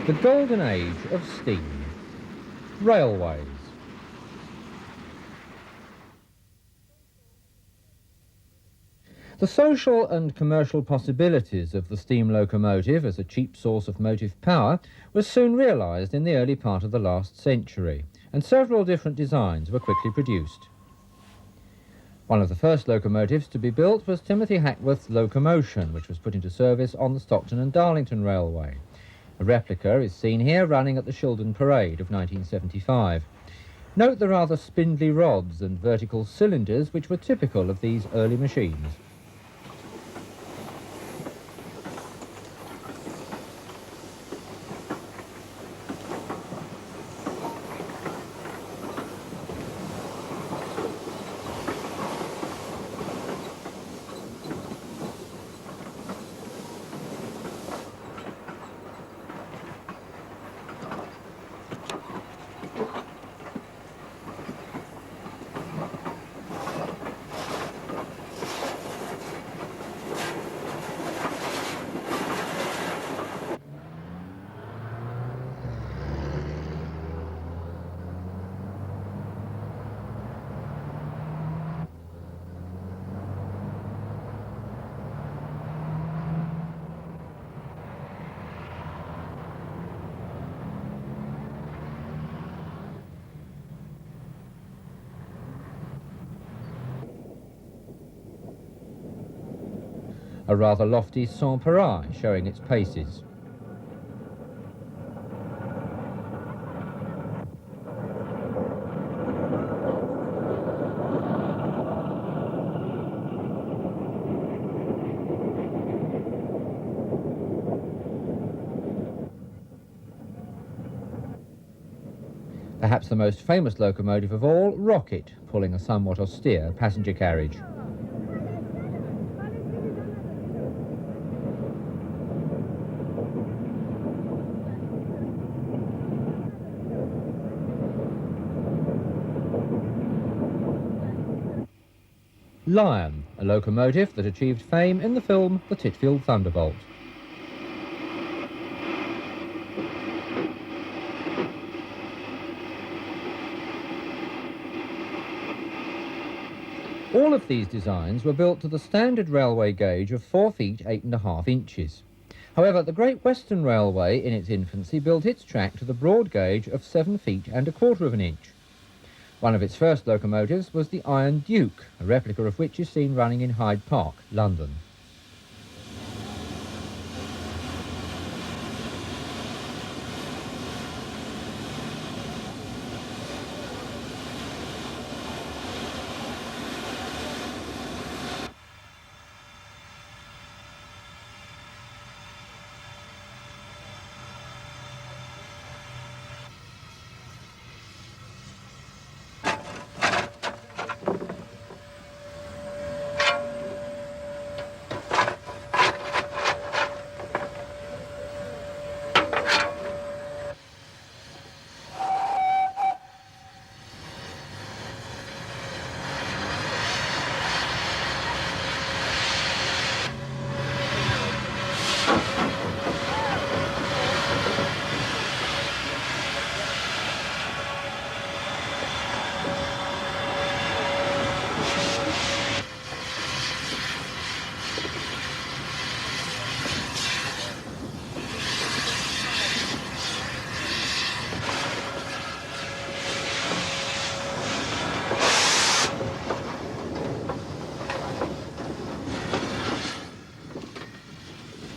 The golden age of steam. Railways. The social and commercial possibilities of the steam locomotive as a cheap source of motive power was soon realised in the early part of the last century, and several different designs were quickly produced. One of the first locomotives to be built was Timothy Hackworth's Locomotion, which was put into service on the Stockton and Darlington Railway. A replica is seen here running at the Shildon Parade of 1975. Note the rather spindly rods and vertical cylinders which were typical of these early machines. A rather lofty sans-pareil showing its paces. Perhaps the most famous locomotive of all, Rocket, pulling a somewhat austere passenger carriage. Lion, a locomotive that achieved fame in the film The Titfield Thunderbolt. All of these designs were built to the standard railway gauge of 4 feet 8.5 inches. However, the Great Western Railway in its infancy built its track to the broad gauge of 7 feet and 1/4 inch. One of its first locomotives was the Iron Duke, a replica of which is seen running in Hyde Park, London.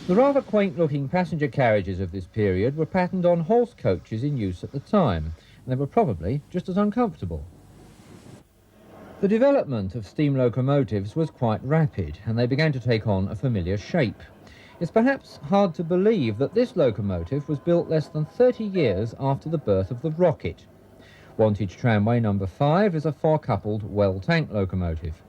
The rather quaint-looking passenger carriages of this period were patterned on horse coaches in use at the time, and they were probably just as uncomfortable. The development of steam locomotives was quite rapid, and they began to take on a familiar shape. It's perhaps hard to believe that this locomotive was built less than 30 years after the birth of the Rocket. Wantage Tramway No. 5 is a 4-coupled well-tank locomotive.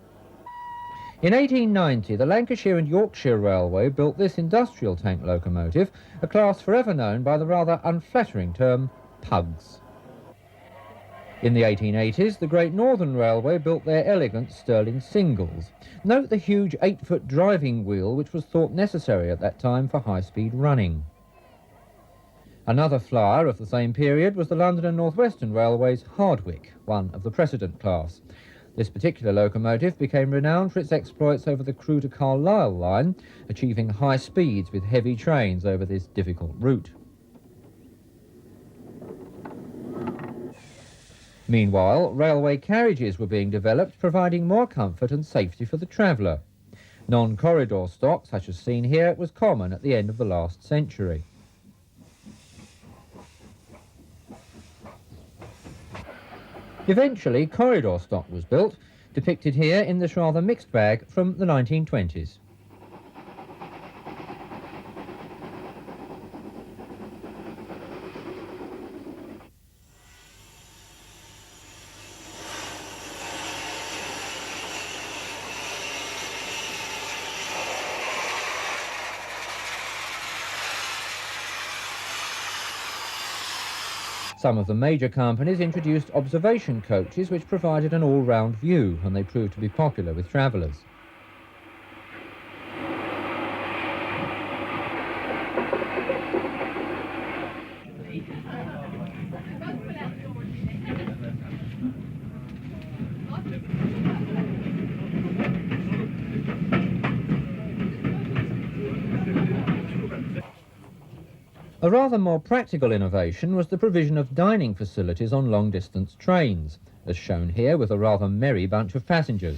In 1890, the Lancashire and Yorkshire Railway built this industrial tank locomotive, a class forever known by the rather unflattering term pugs. In the 1880s, the Great Northern Railway built their elegant Stirling singles. Note the huge 8-foot driving wheel which was thought necessary at that time for high-speed running. Another flyer of the same period was the London and North Western Railway's Hardwicke, one of the precedent class. This particular locomotive became renowned for its exploits over the Crewe to Carlisle line, achieving high speeds with heavy trains over this difficult route. Meanwhile, railway carriages were being developed, providing more comfort and safety for the traveller. Non-corridor stock, such as seen here, was common at the end of the last century. Eventually, corridor stock was built, depicted here in this rather mixed bag from the 1920s. Some of the major companies introduced observation coaches which provided an all-round view, and they proved to be popular with travellers. A rather more practical innovation was the provision of dining facilities on long-distance trains, as shown here with a rather merry bunch of passengers.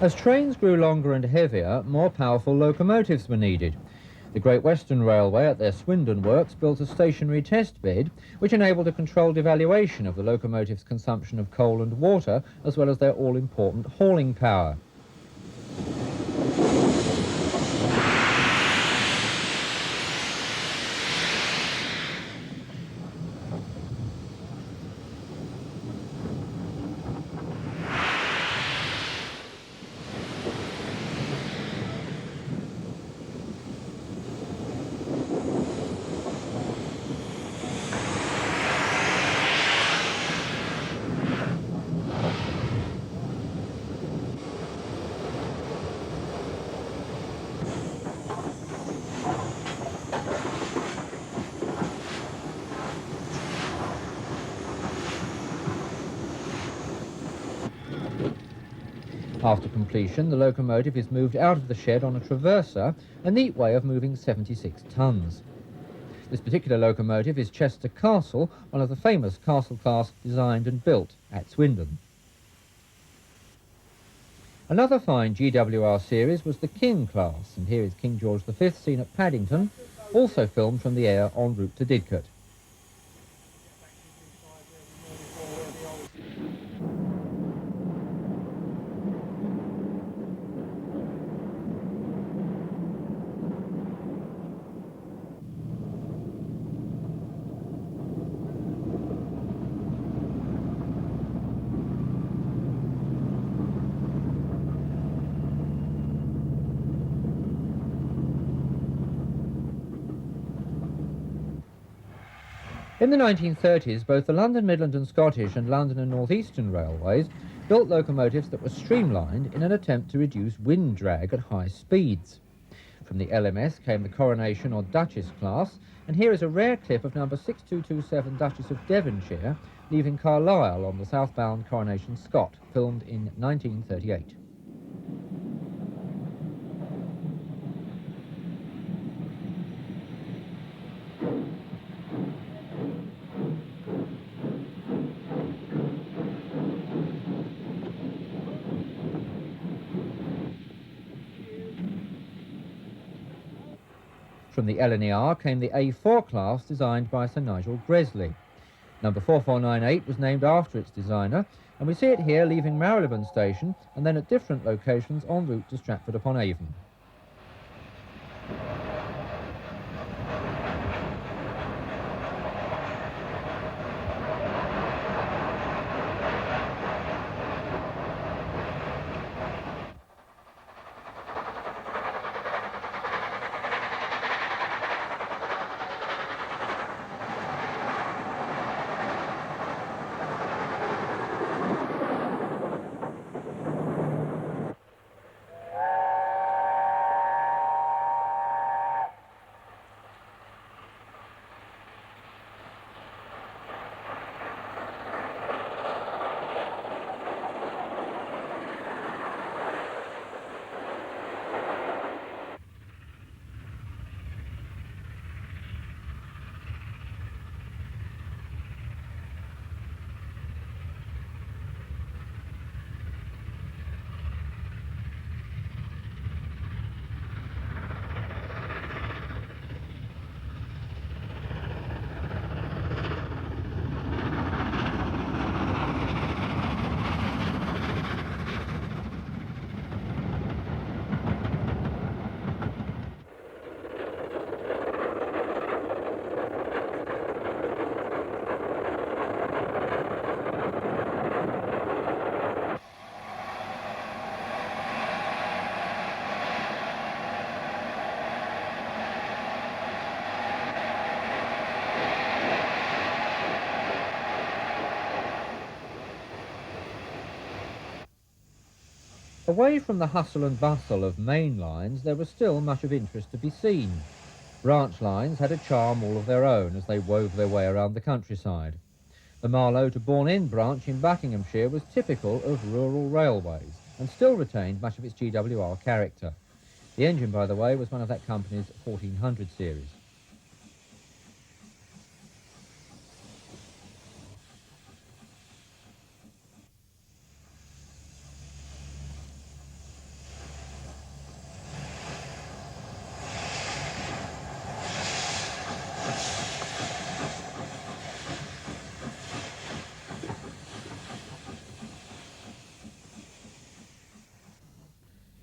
As trains grew longer and heavier, more powerful locomotives were needed. The Great Western Railway at their Swindon works built a stationary test bed which enabled a controlled evaluation of the locomotive's consumption of coal and water, as well as their all-important hauling power. After completion, the locomotive is moved out of the shed on a traverser, a neat way of moving 76 tons. This particular locomotive is Chester Castle, one of the famous castle class designed and built at Swindon. Another fine GWR series was the King class, and here is King George V seen at Paddington, also filmed from the air en route to Didcot. In the 1930s, both the London Midland and Scottish and London and North Eastern Railways built locomotives that were streamlined in an attempt to reduce wind drag at high speeds. From the LMS came the Coronation or Duchess class, and here is a rare clip of number 6227 Duchess of Devonshire leaving Carlisle on the southbound Coronation Scott, filmed in 1938. From the LNER came the A4 class designed by Sir Nigel Gresley. Number 4498 was named after its designer, and we see it here leaving Marylebone Station and then at different locations en route to Stratford-upon-Avon. Away from the hustle and bustle of main lines, there was still much of interest to be seen. Branch lines had a charm all of their own as they wove their way around the countryside. The Marlow to Bourne End branch in Buckinghamshire was typical of rural railways and still retained much of its GWR character. The engine, by the way, was one of that company's 1400 series.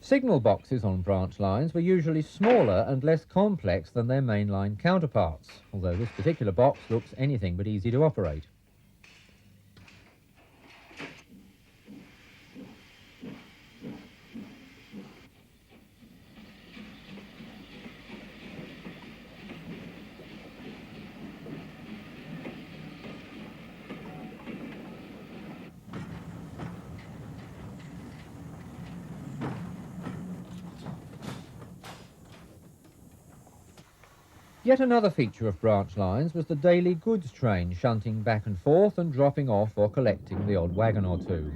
Signal boxes on branch lines were usually smaller and less complex than their mainline counterparts, although this particular box looks anything but easy to operate. Yet another feature of branch lines was the daily goods train shunting back and forth and dropping off or collecting the odd wagon or two.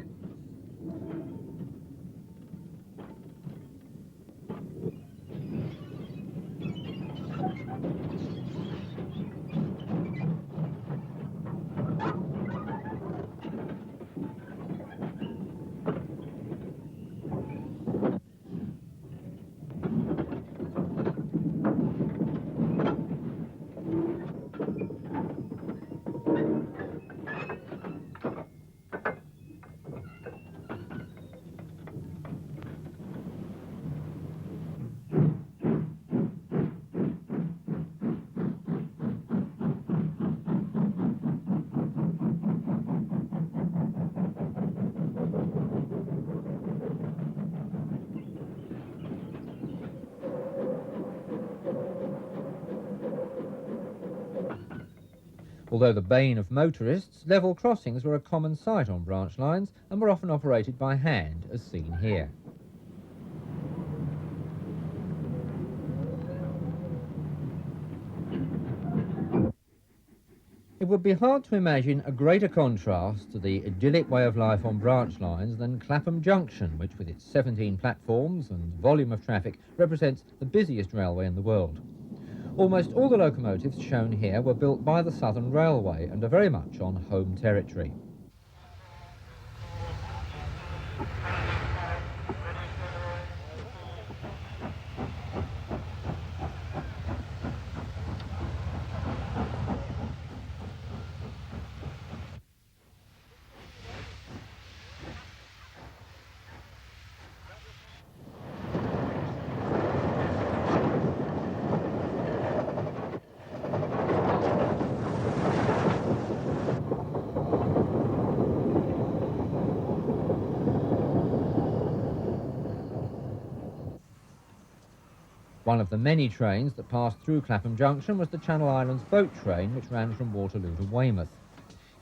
Although the bane of motorists, level crossings were a common sight on branch lines and were often operated by hand, as seen here. It would be hard to imagine a greater contrast to the idyllic way of life on branch lines than Clapham Junction, which with its 17 platforms and volume of traffic represents the busiest railway in the world. Almost all the locomotives shown here were built by the Southern Railway and are very much on home territory. One of the many trains that passed through Clapham Junction was the Channel Islands boat train, which ran from Waterloo to Weymouth.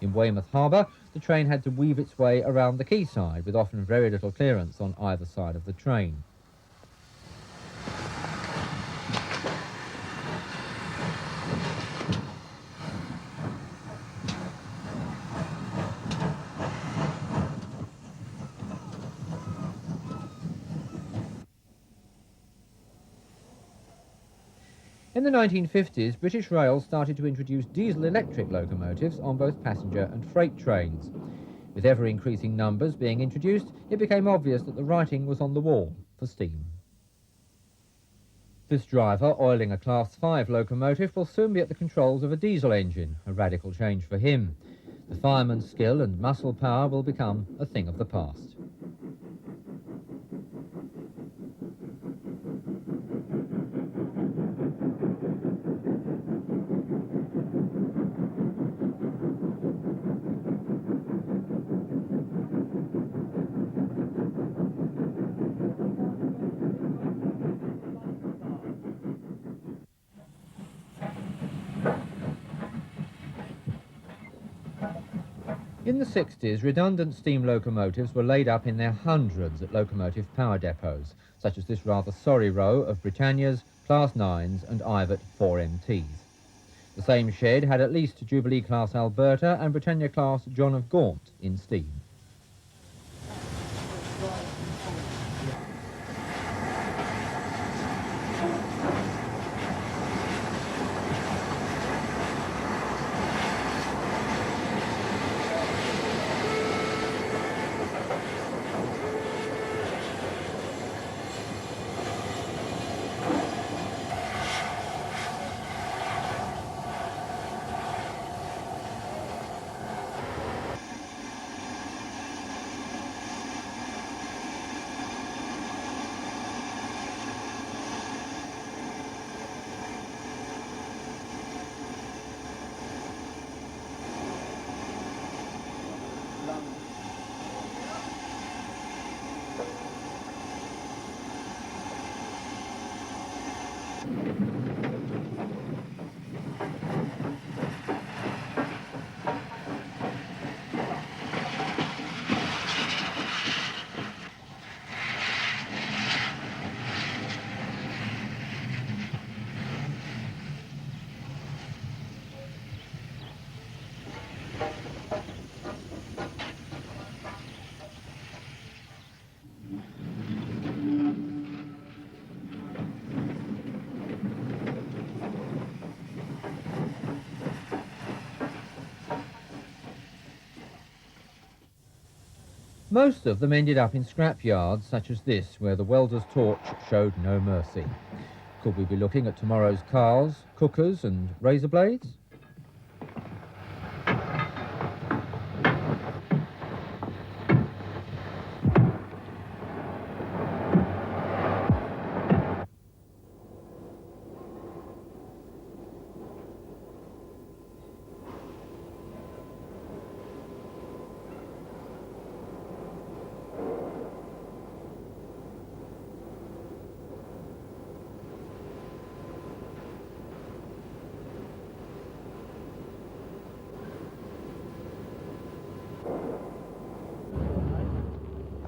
In Weymouth Harbour, the train had to weave its way around the quayside, with often very little clearance on either side of the train. In the 1950s, British Rail started to introduce diesel-electric locomotives on both passenger and freight trains. With ever-increasing numbers being introduced, it became obvious that the writing was on the wall for steam. This driver, oiling a Class 5 locomotive, will soon be at the controls of a diesel engine, a radical change for him. The fireman's skill and muscle power will become a thing of the past. In the 60s, redundant steam locomotives were laid up in their hundreds at locomotive power depots, such as this rather sorry row of Britannias, Class 9s and Ivat 4MTs. The same shed had at least Jubilee Class Alberta and Britannia Class John of Gaunt in steam. Most of them ended up in scrap yards such as this, where the welder's torch showed no mercy. Could we be looking at tomorrow's cars, cookers and razor blades?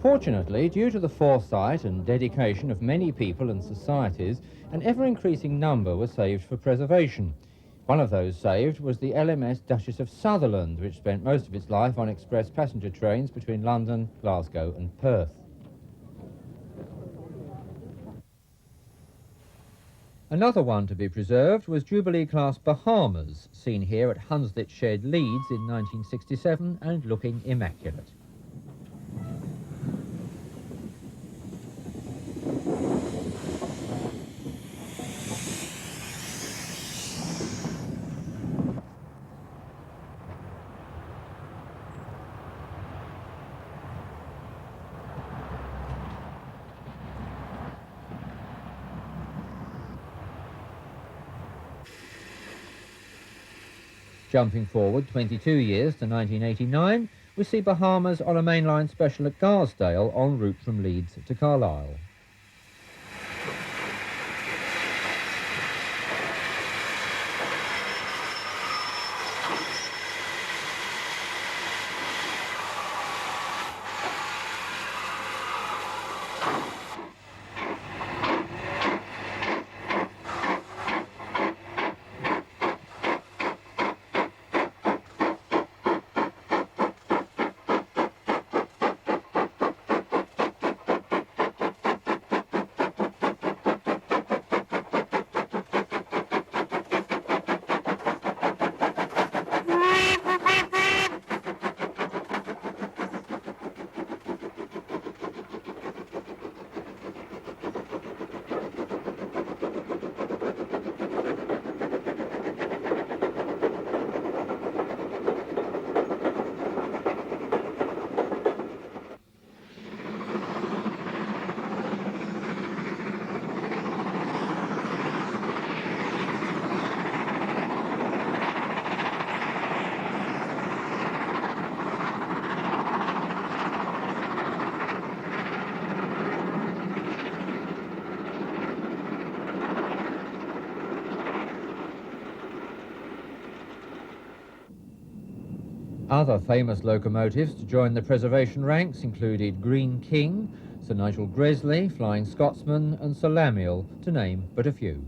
Fortunately, due to the foresight and dedication of many people and societies, an ever-increasing number were saved for preservation. One of those saved was the LMS Duchess of Sutherland, which spent most of its life on express passenger trains between London, Glasgow and Perth. Another one to be preserved was Jubilee Class Bahamas, seen here at Hunslet Shed, Leeds in 1967 and looking immaculate. Jumping forward 22 years to 1989, we see Bahamas on a mainline special at Garsdale en route from Leeds to Carlisle. Other famous locomotives to join the preservation ranks included Green King, Sir Nigel Gresley, Flying Scotsman and Sir Lamiel, to name but a few.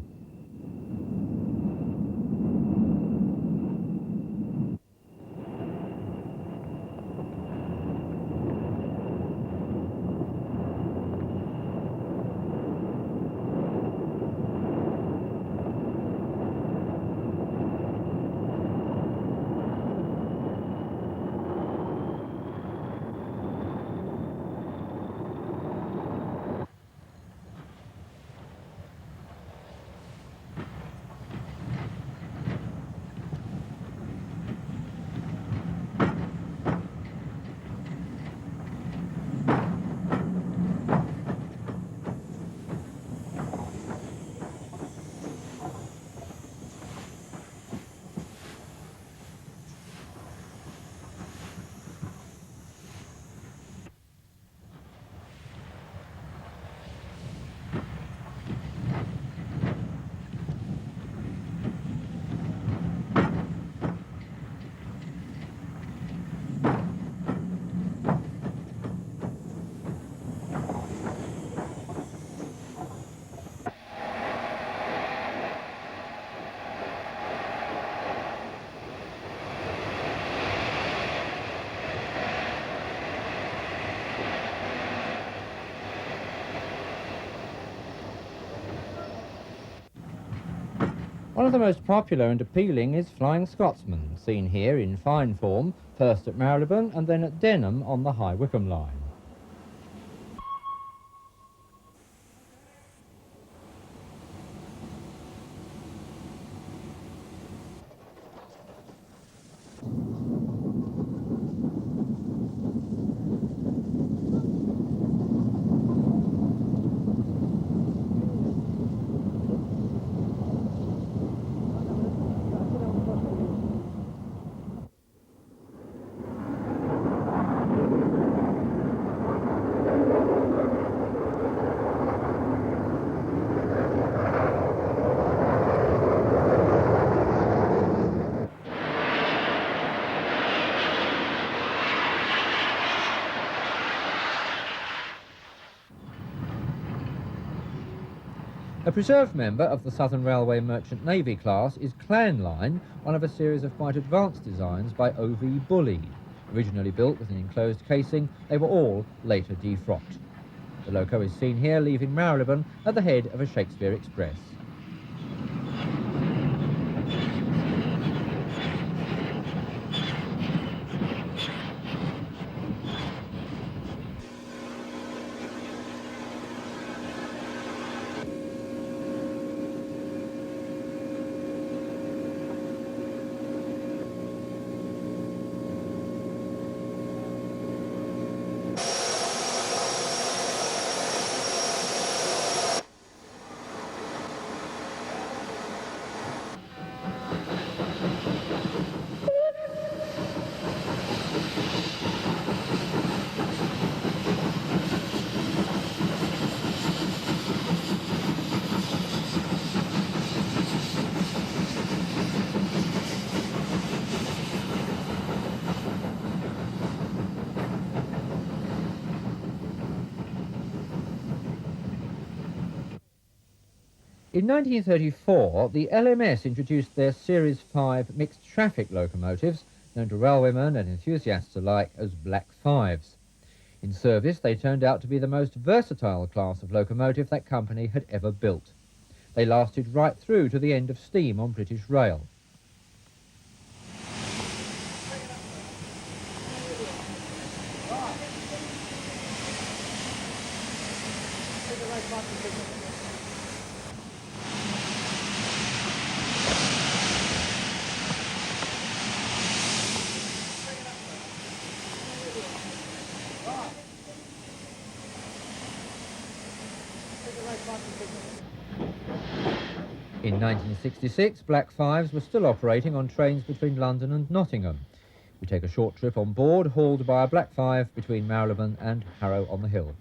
One of the most popular and appealing is Flying Scotsman, seen here in fine form, first at Marylebone and then at Denham on the High Wycombe line. A preserved member of the Southern Railway Merchant Navy class is Clan Line, one of a series of quite advanced designs by O.V. Bully. Originally built with an enclosed casing, they were all later defrocked. The loco is seen here leaving Marylebone at the head of a Shakespeare Express. In 1934, the LMS introduced their Series 5 mixed traffic locomotives, known to railwaymen and enthusiasts alike as Black Fives. In service, they turned out to be the most versatile class of locomotive that company had ever built. They lasted right through to the end of steam on British rail. In 1966, Black Fives were still operating on trains between London and Nottingham. We take a short trip on board, hauled by a Black Five between Marylebone and Harrow-on-the-Hill.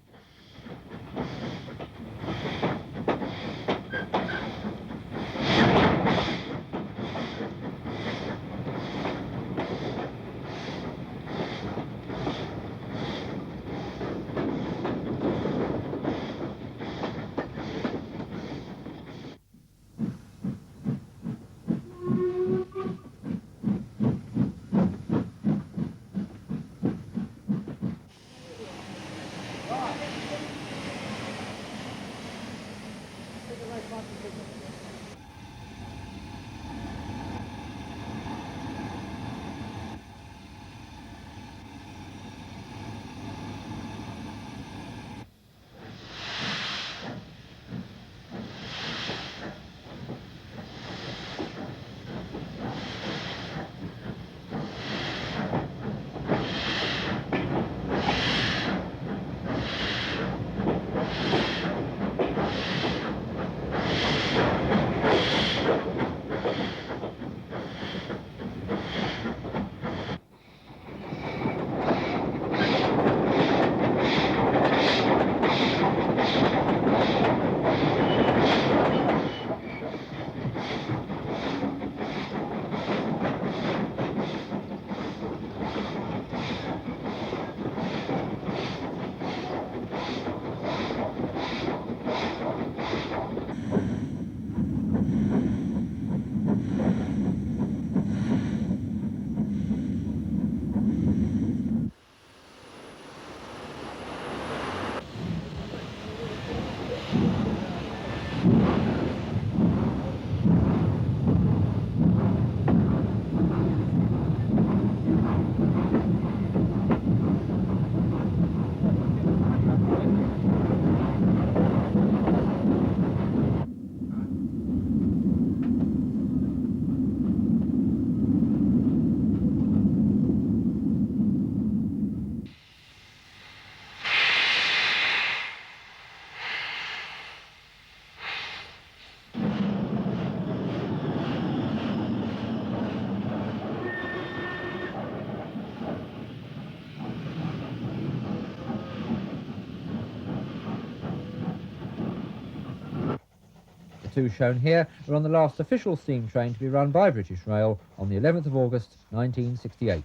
two shown here are on the last official steam train to be run by British Rail on the 11th of August 1968.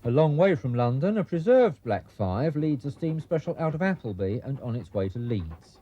A long way from London, a preserved Black 5 leads a steam special out of Appleby and on its way to Leeds.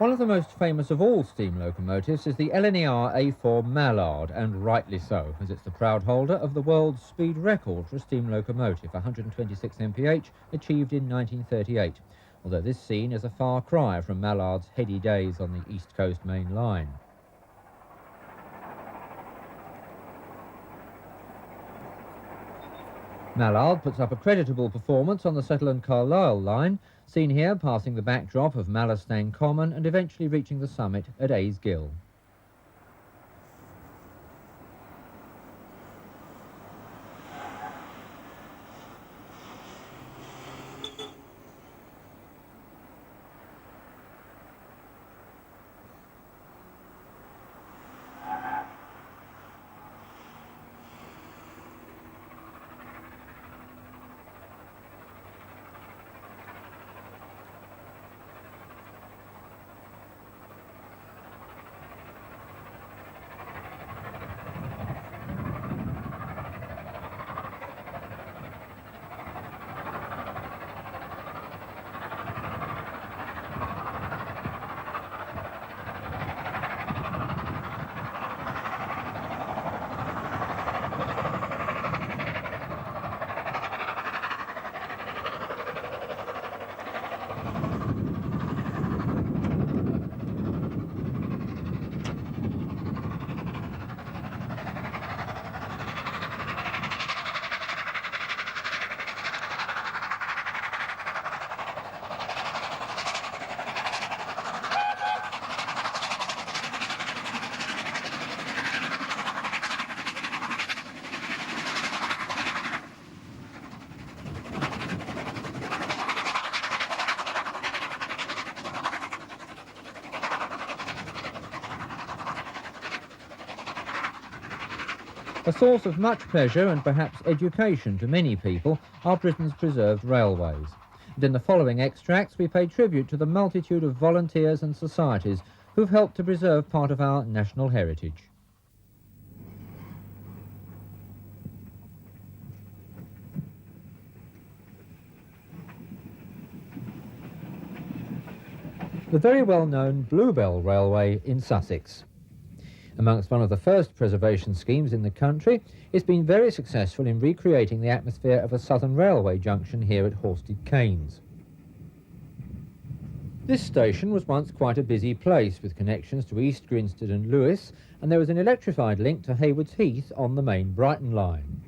One of the most famous of all steam locomotives is the LNER A4 Mallard, and rightly so, as it's the proud holder of the world's speed record for a steam locomotive, 126 mph, achieved in 1938, although this scene is a far cry from Mallard's heady days on the East Coast Main Line. Mallard puts up a creditable performance on the Settle and Carlisle line, seen here passing the backdrop of Mallerstang Common and eventually reaching the summit at Ays Gill. A source of much pleasure and perhaps education to many people are Britain's preserved railways. And in the following extracts we pay tribute to the multitude of volunteers and societies who've helped to preserve part of our national heritage. The very well-known Bluebell Railway in Sussex. Amongst one of the first preservation schemes in the country, it's been very successful in recreating the atmosphere of a Southern Railway junction here at Horsted Canes. This station was once quite a busy place with connections to East Grinstead and Lewes, and there was an electrified link to Haywards Heath on the main Brighton line.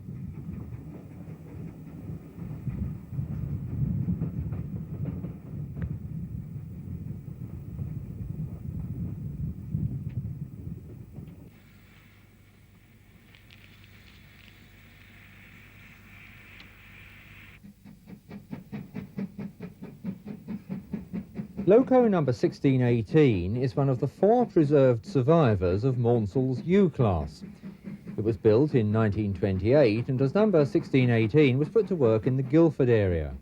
Loco number 1618 is one of the 4 preserved survivors of Maunsell's U-class. It was built in 1928 and as number 1618 was put to work in the Guildford area.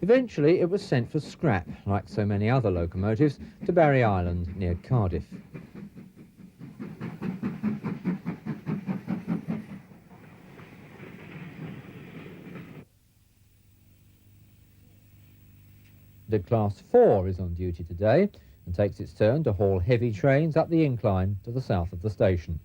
Eventually it was sent for scrap, like so many other locomotives, to Barry Island near Cardiff. The Class 4 is on duty today and takes its turn to haul heavy trains up the incline to the south of the station.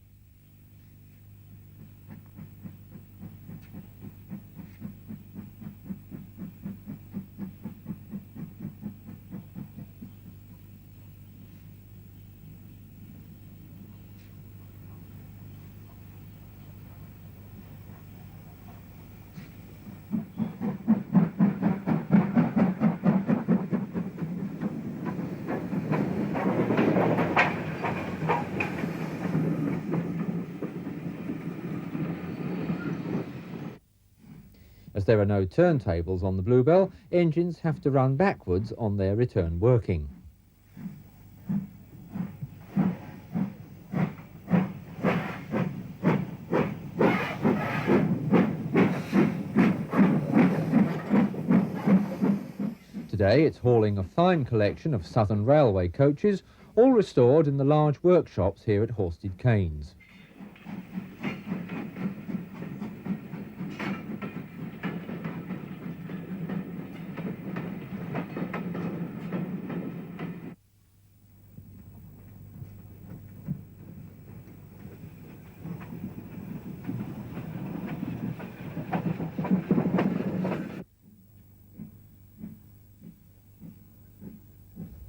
As there are no turntables on the Bluebell, engines have to run backwards on their return working. Today it's hauling a fine collection of Southern Railway coaches, all restored in the large workshops here at Horsted Keynes.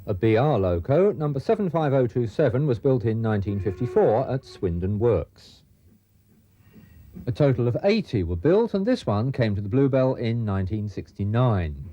A BR loco, number 75027, was built in 1954 at Swindon Works. A total of 80 were built, and this one came to the Bluebell in 1969.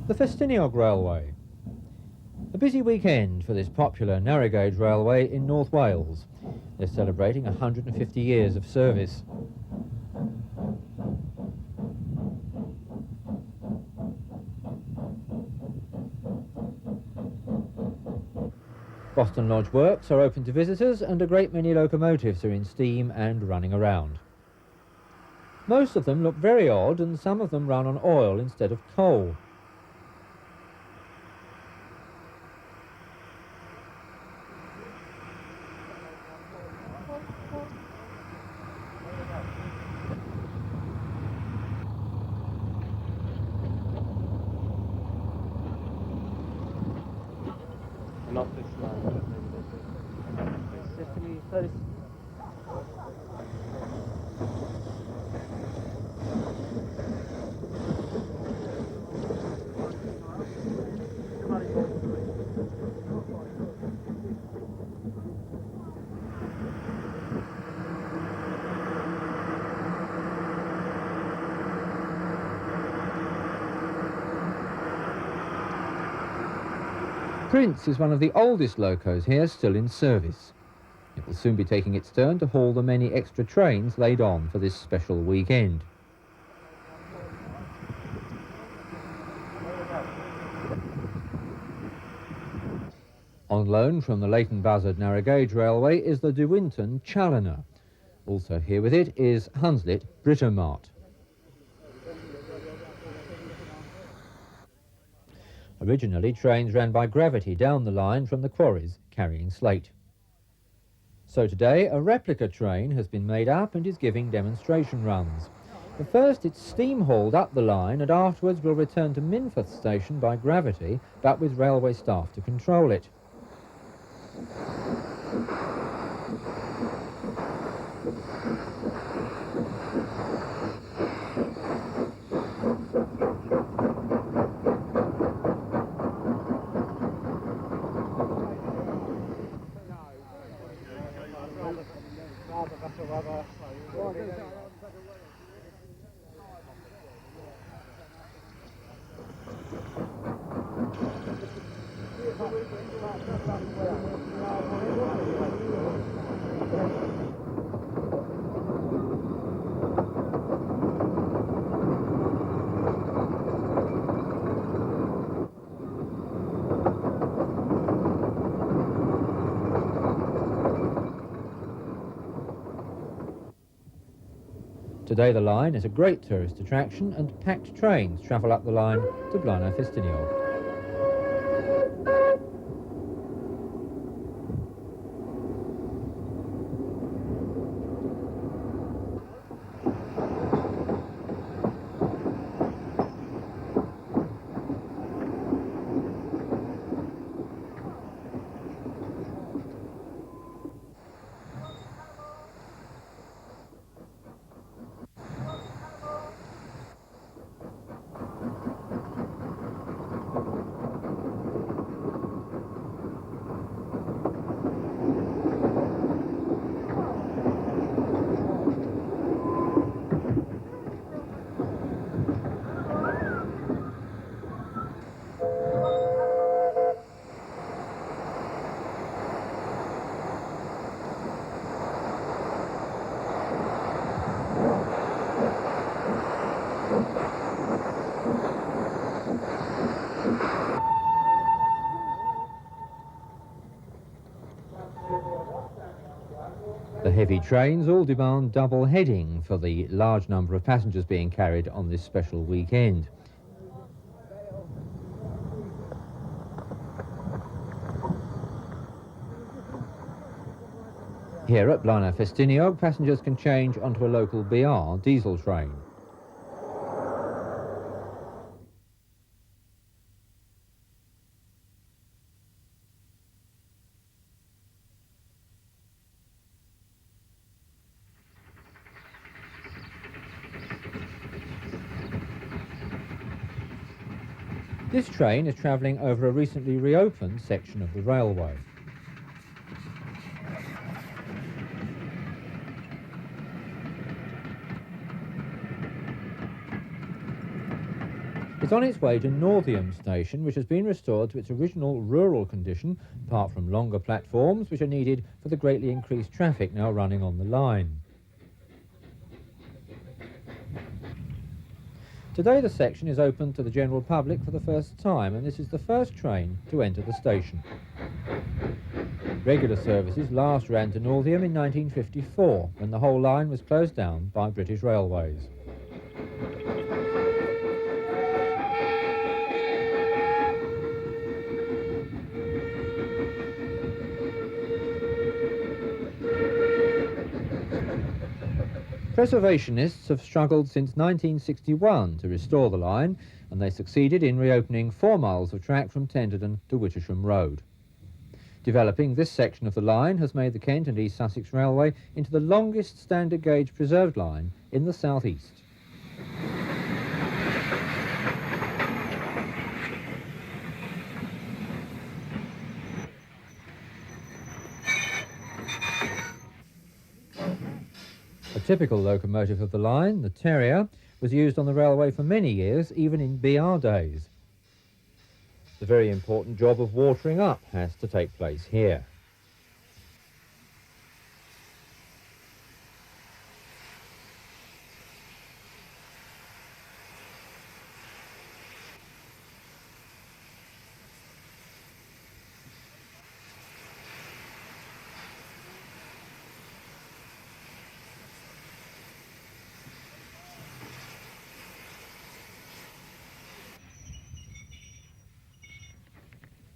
The Festiniog Railway. A busy weekend for this popular narrow gauge railway in North Wales. They're celebrating 150 years of service. Boston Lodge Works are open to visitors, and a great many locomotives are in steam and running around. Most of them look very odd, and some of them run on oil instead of coal. Not this line. Prince is one of the oldest locos here still in service. It will soon be taking its turn to haul the many extra trains laid on for this special weekend. On loan from the Leighton Buzzard narrow gauge railway is the De Winton Challoner. Also here with it is Hunslet Britomart. Originally, trains ran by gravity down the line from the quarries carrying slate. So today, a replica train has been made up and is giving demonstration runs. At first, it's steam-hauled up the line, and afterwards will return to Minforth station by gravity, but with railway staff to control it. Today the line is a great tourist attraction, and packed trains travel up the line to Blaenau Festiniog. The heavy trains all demand double heading for the large number of passengers being carried on this special weekend. Here at Blaenau Festiniog, passengers can change onto a local BR diesel train. This train is travelling over a recently reopened section of the railway. It's on its way to Northiam station, which has been restored to its original rural condition, apart from longer platforms which are needed for the greatly increased traffic now running on the line. Today the section is open to the general public for the first time, and this is the first train to enter the station. Regular services last ran to Northiam in 1954, when the whole line was closed down by British Railways. Preservationists have struggled since 1961 to restore the line, and they succeeded in reopening 4 miles of track from Tenterden to Wittersham Road. Developing this section of the line has made the Kent and East Sussex Railway into the longest standard gauge preserved line in the South East. A typical locomotive of the line, the Terrier, was used on the railway for many years, even in BR days. The very important job of watering up has to take place here.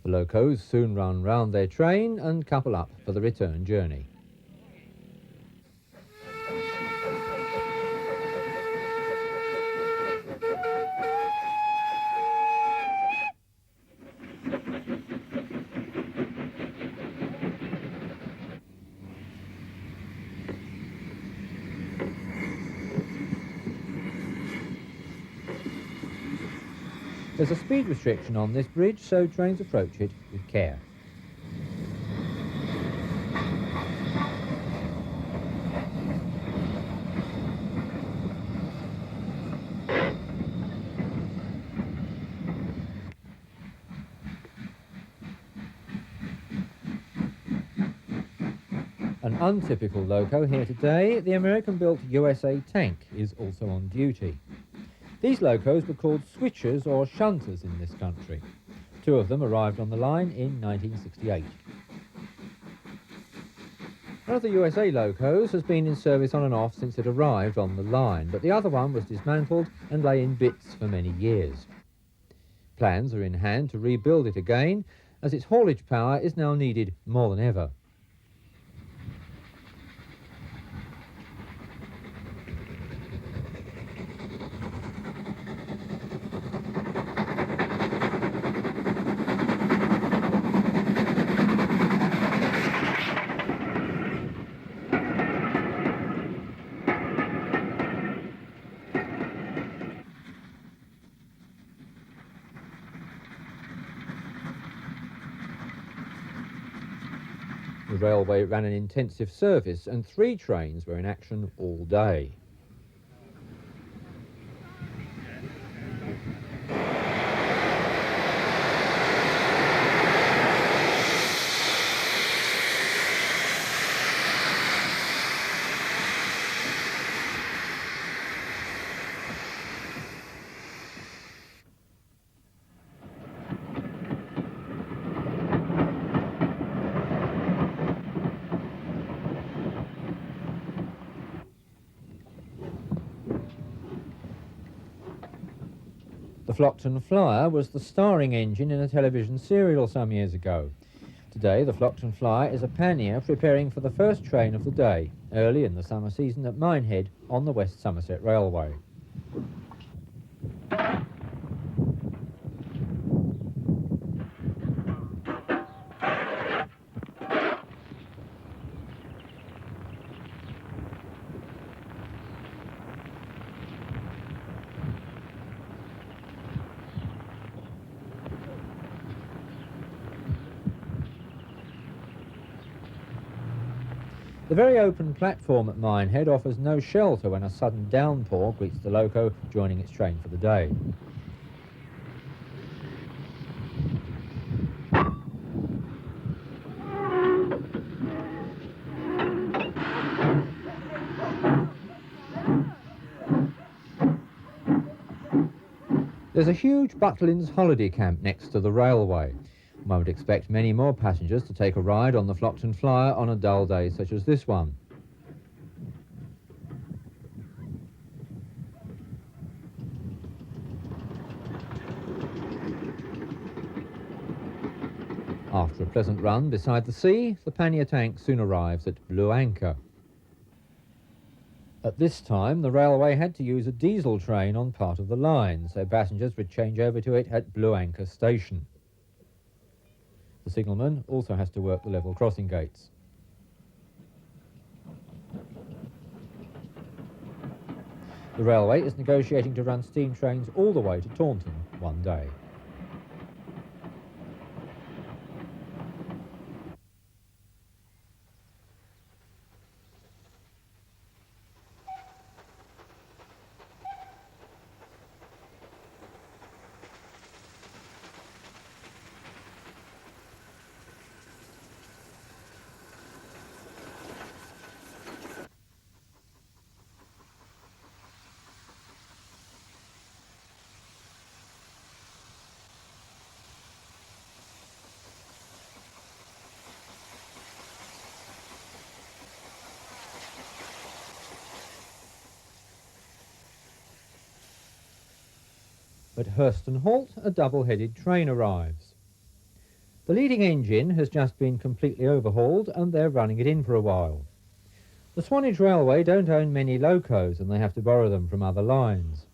The locos soon run round their train and couple up for the return journey. There's a speed restriction on this bridge, so trains approach it with care. An untypical loco here today, the American-built USA tank is also on duty. These locos were called switchers or shunters in this country. 2 of them arrived on the line in 1968. One of the USA locos has been in service on and off since it arrived on the line, but the other one was dismantled and lay in bits for many years. Plans are in hand to rebuild it again, as its haulage power is now needed more than ever. The railway ran an intensive service and 3 trains were in action all day. Flockton Flyer was the starring engine in a television serial some years ago. Today, the Flockton Flyer is a pannier preparing for the first train of the day, early in the summer season at Minehead on the West Somerset Railway. The very open platform at Minehead offers no shelter when a sudden downpour greets the loco joining its train for the day. There's a huge Butlins holiday camp next to the railway. One would expect many more passengers to take a ride on the Flockton Flyer on a dull day such as this one. After a pleasant run beside the sea, the pannier tank soon arrives at Blue Anchor. At this time, the railway had to use a diesel train on part of the line, so passengers would change over to it at Blue Anchor station. The signalman also has to work the level crossing gates. The railway is negotiating to run steam trains all the way to Taunton one day. At Hurston Halt, a double-headed train arrives. The leading engine has just been completely overhauled and they're running it in for a while. The Swanage Railway don't own many locos and they have to borrow them from other lines.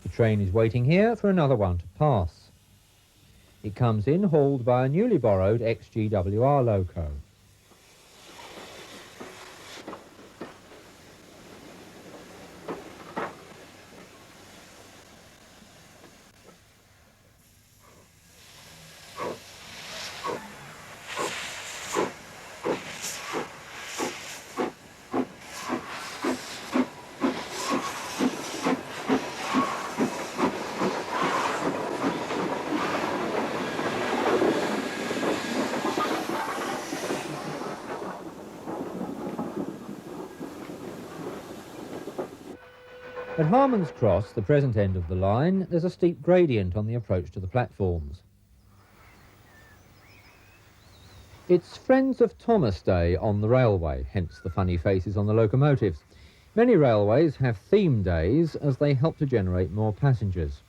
The train is waiting here for another one to pass. It comes in hauled by a newly borrowed XGWR loco. At Harmon's Cross, the present end of the line, there's a steep gradient on the approach to the platforms. It's Friends of Thomas Day on the railway, hence the funny faces on the locomotives. Many railways have theme days as they help to generate more passengers.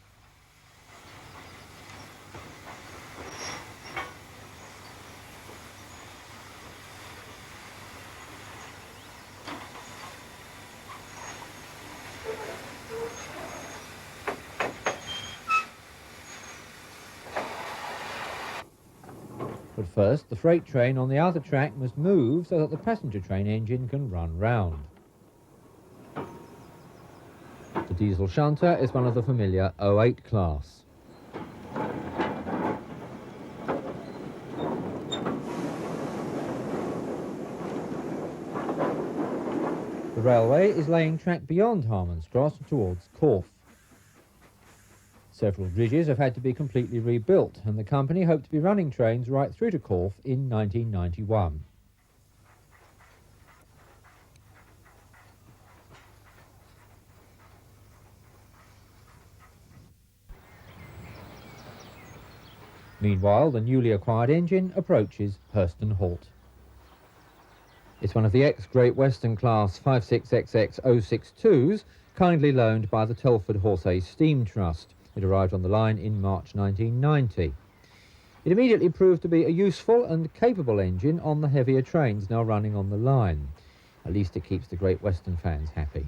But first, the freight train on the other track must move so that the passenger train engine can run round. The diesel shunter is one of the familiar 08 class. The railway is laying track beyond Harmon's Cross towards Corfe. Several bridges have had to be completely rebuilt, and the company hoped to be running trains right through to Corfe in 1991. Meanwhile, the newly acquired engine approaches Hurston Halt. It's one of the ex-Great Western class 56XX062s, kindly loaned by the Telford Horsey Steam Trust. It arrived on the line in March 1990. It immediately proved to be a useful and capable engine on the heavier trains now running on the line. At least it keeps the Great Western fans happy.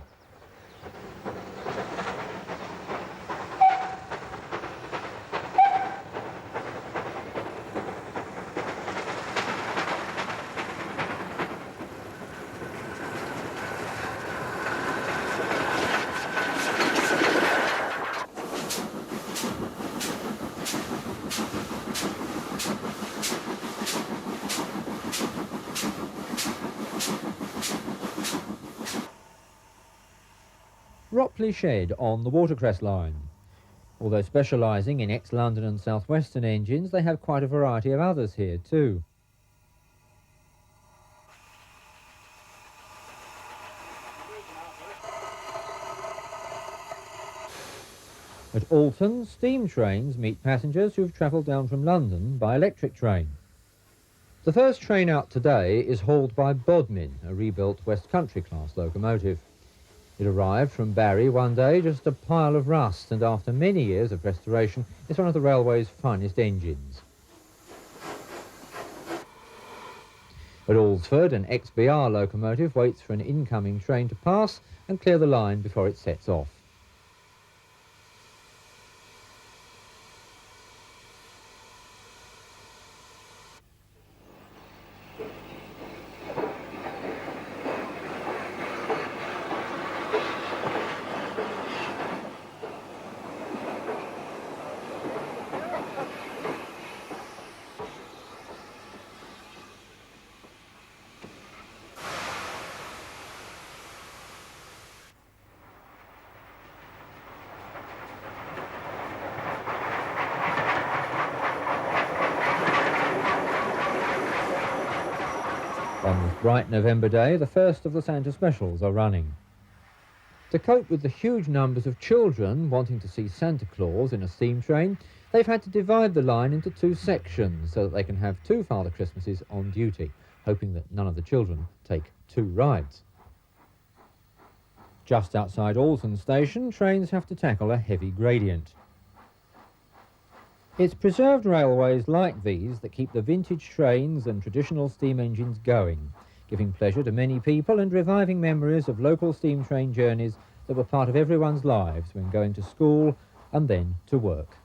Ropley Shed on the Watercress line. Although specialising in ex-London and South Western engines, they have quite a variety of others here too. At Alton, steam trains meet passengers who've travelled down from London by electric train. The first train out today is hauled by Bodmin, a rebuilt West Country class locomotive. It arrived from Barry one day, just a pile of rust, and after many years of restoration, it's one of the railway's finest engines. At Alresford, an XBR locomotive waits for an incoming train to pass and clear the line before it sets off. On this bright November day, the first of the Santa specials are running. To cope with the huge numbers of children wanting to see Santa Claus in a steam train, they've had to divide the line into two sections so that they can have two Father Christmases on duty, hoping that none of the children take two rides. Just outside Alton station, trains have to tackle a heavy gradient. It's preserved railways like these that keep the vintage trains and traditional steam engines going, giving pleasure to many people and reviving memories of local steam train journeys that were part of everyone's lives when going to school and then to work.